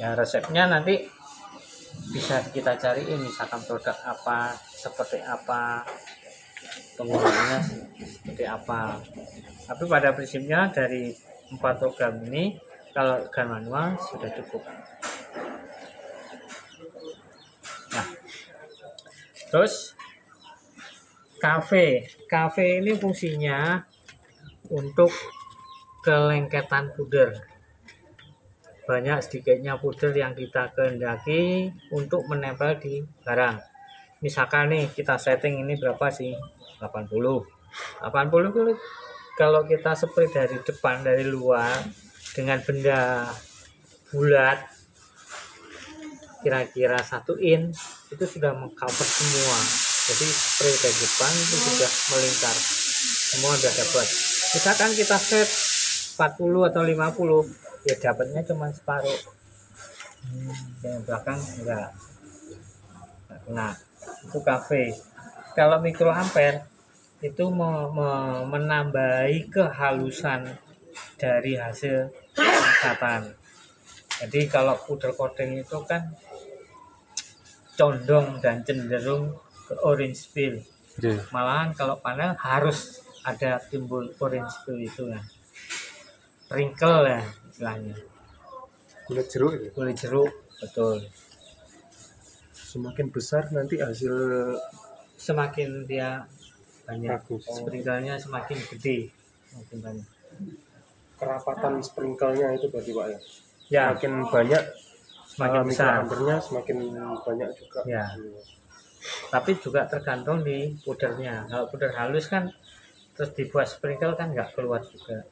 Ya resepnya nanti bisa kita cariin, misalkan produk apa, seperti apa, penggunaannya seperti apa. Tapi pada prinsipnya dari 4 program ini, kalau gun manual sudah cukup. Nah, terus kafe ini fungsinya untuk kelengketan puder. Banyak sedikitnya puder yang kita kehendaki untuk menempel di barang. Misalkan nih kita setting ini berapa sih? 80 kalau kita spray dari depan, dari luar dengan benda bulat kira-kira 1 in itu sudah mengcover semua. Jadi spray dari depan itu sudah melingkar, semua sudah dapat. Misalkan kita set 40 atau 50, ya dapatnya cuma separuh, yang belakang enggak. Nah, itu kafe. Kalau mikro ampere itu menambahi kehalusan dari hasil pengangkatan. Jadi kalau puder coating itu kan condong dan cenderung ke orange peel. Malahan kalau panel harus ada timbul orange peel itu ya, sprinkle ya istilahnya. Kulit jeruk, betul. Semakin besar nanti hasil Semakin dia banyak, bagus. sprinklenya semakin gede, semakin banyak. Kerapatan sprinklenya itu berarti Pak ya? Ya, Semakin banyak, semakin besar. ampernya semakin banyak juga. Ya. Tapi juga tergantung di pudernya. Kalau puder halus kan terus dibuat sprinkle kan nggak keluar juga.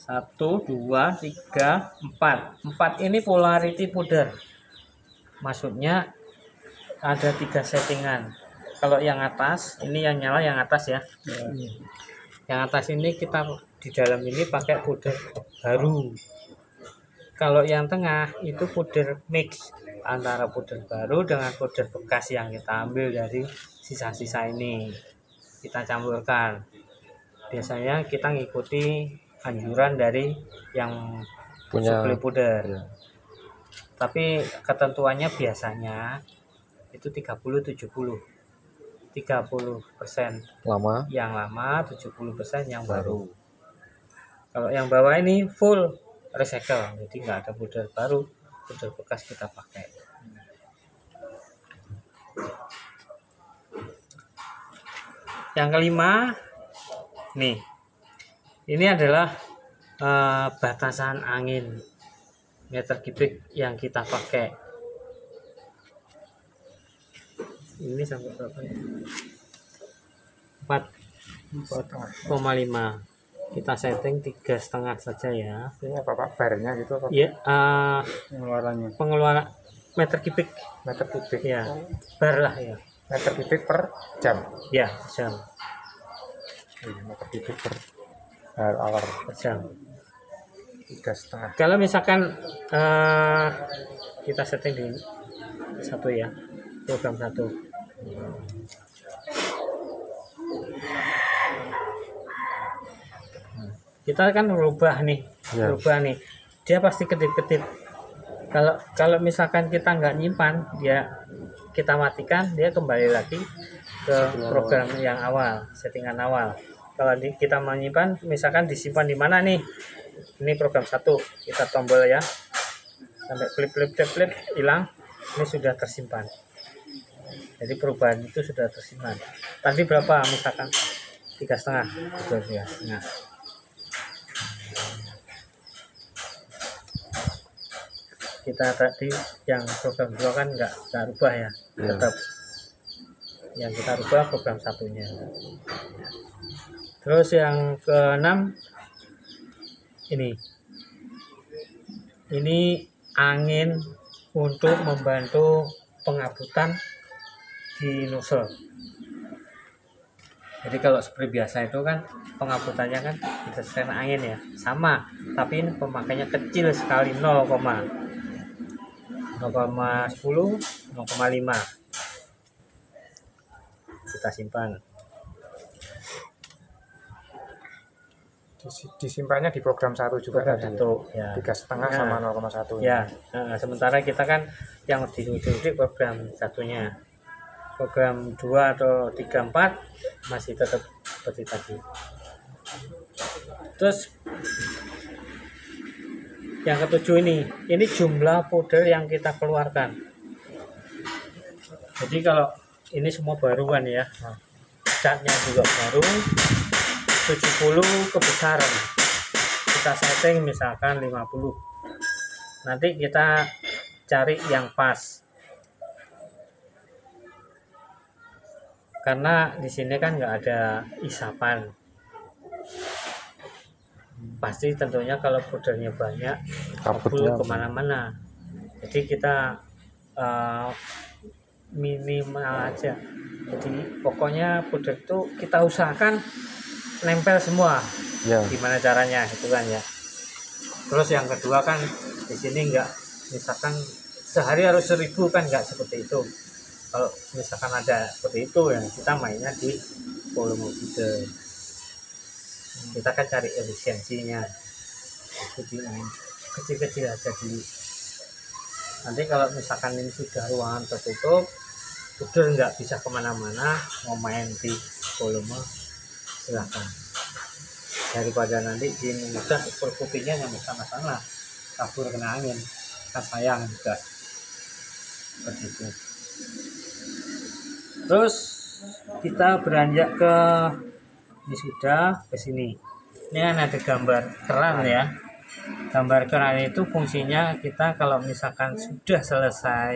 1, 2, 3, 4. 4 ini polarity puder. Maksudnya ada 3 settingan. Kalau yang atas, ini yang nyala yang atas ya. Yang atas ini kita di dalam ini pakai puder baru. Kalau yang tengah itu puder mix antara puder baru dengan puder bekas yang kita ambil dari sisa-sisa ini. Kita campurkan. Biasanya kita ngikuti anjuran dari yang punya suplai puder. ya. Tapi ketentuannya biasanya itu 30-70. 30% lama yang lama, 70% yang baru. Kalau yang bawah ini full recycle, jadi nggak ada puder baru, puder bekas kita pakai. Yang kelima, nih, ini adalah batasan angin meter kubik yang kita pakai. Ini sampai berapa ya? 4,5. Kita setting 3,5 saja ya. Ini apa Pak? Barnya gitu apa? Iya, pengeluaran meter kubik ya, bar lah ya. Meter kubik per jam. Ya, jam. Meter kubik per hour Per jam. 3,5. Kalau misalkan kita setting di 1 ya, program 1. Kita kan berubah nih, dia pasti kedip-kedip. Kalau misalkan kita nggak nyimpan, kita matikan, dia kembali lagi ke program yang awal, settingan awal. Kalau kita menyimpan, misalkan disimpan di mana nih? Ini program 1, kita tombol ya, sampai flip hilang, ini sudah tersimpan. Jadi perubahan itu sudah tersimpan. Tadi berapa? Misalkan 3,5, betul 3,5. Kita tadi yang program 2 kan nggak rubah ya, tetap yang kita rubah program 1-nya. Terus yang ke-6 ini angin untuk membantu pengabutan di nozzle. Jadi kalau seperti biasa itu kan pengabutannya kan disesuaikan angin ya, sama, tapi ini pemakaiannya kecil sekali, 0,10, 0,5. Kita simpan. Disimpannya di program 1 juga program tadi. 1 ya. 3,5 sama 0,1. Ya, sementara kita kan yang diuji program satunya. Program 2 atau 3, 4 masih tetap seperti tadi. Terus yang ketujuh ini jumlah powder yang kita keluarkan. Jadi kalau ini semua baruan ya, catnya juga baru, 70 kebesaran. Kita setting misalkan 50. Nanti kita cari yang pas. Karena di sini kan nggak ada isapan. Pasti tentunya kalau powdernya banyak, kabur kemana-mana. Jadi kita minimal aja. Jadi pokoknya powder itu kita usahakan nempel semua. Ya. Gimana caranya itu kan ya. Terus yang kedua kan di sini nggak, misalkan sehari harus 1000 kan, nggak seperti itu. Kalau misalkan ada seperti itu ya kita mainnya di volume powder. Kita kan cari efisiensinya. Jadi kecil-kecil aja dulu. Nanti kalau misalkan ini sudah ruangan tertutup, powder nggak bisa kemana-mana, mau main di volume silahkan. Daripada nanti ini mudah ukur kupingnya yang sama-sama kabur kena angin, kan sayang juga seperti itu. Terus kita beranjak ke ini sudah ke sini. Ini kan ada gambar keran ya. Gambar keran itu fungsinya kita kalau misalkan sudah selesai